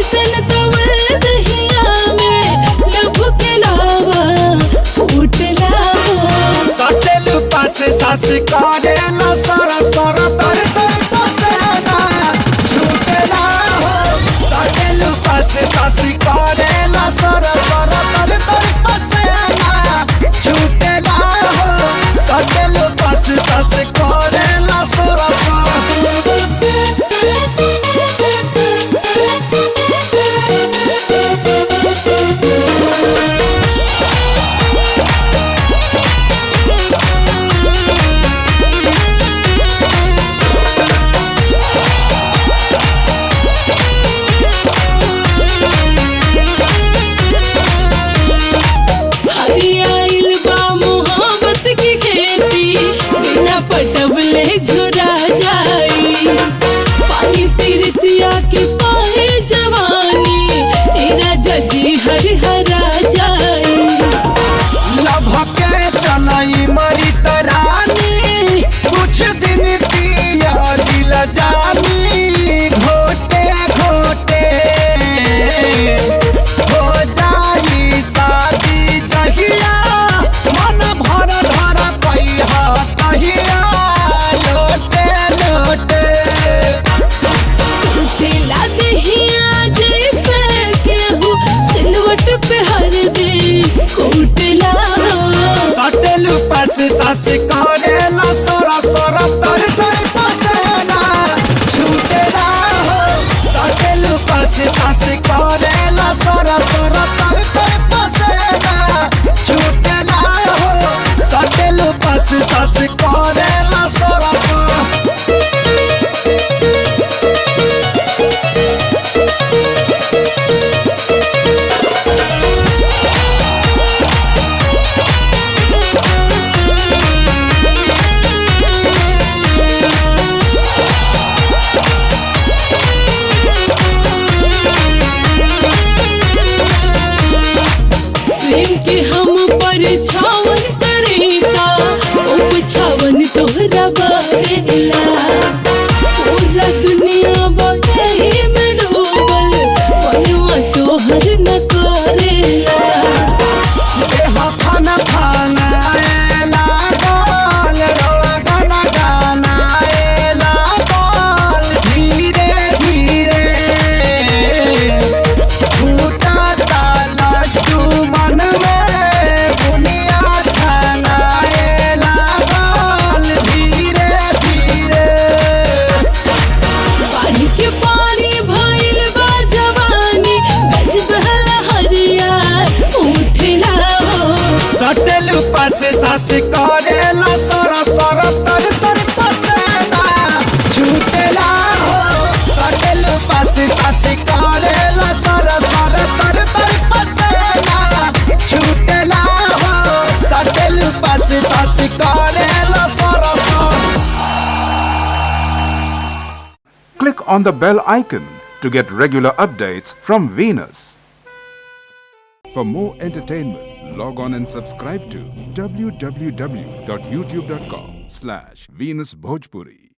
ऐसन तवर दहिया में लभ के लावा फूटला हो। सटेल पास सास करेला सर सर तर तर पसेना छूटेला हो। सटेल पास सास करेला सर सर तर तर पसेना छूटेला हो। सटेल पास सास करेला सर पटवले झुरा जाई पानी पीरतिया के पाए जवानी तेरा जजी हरिहरा जाई। लभके चलई मरी तरानी कुछ दिन दिया दिल जानी घोटे घोटे हो जाई शादी जहिया मन भर धर पैहा कहिया लोटे लोटे। सिला दहिया जैसे केहू सिलवट पे हर दे कूटला हो। सटेल पास सास करेला सर सर तर तर पसेना छूटेला हो। सटेल पास सास करेला सर सर तर तर पसेना छूटेला हो। सटेल पास सास करेला सर प्रेम के हम पर छावन करेगा उपछावन तोहरा बारेला पूरा दुनिया बहे में डूबल मनवा तोहर न करेला। खाना खाना लागल रौला गाना गाना लागल धीरे धीरे फूटता लड्डू मन में बुनिया छाना लागल धीरे धीरे। पानी के पानी भइल बा जवानी गज बहला हरिया उठला हो। सटेल पास सास करेला सर सर तर तर पसेना छूटेला हो। सटेल पास सास करेला सर सर तर तर पसेना छूटेला हो। सटेल पास सास करेला सर Click on the bell icon to get regular updates from Venus. For more entertainment, log on and subscribe to www.youtube.com/Venus Bhojpuri.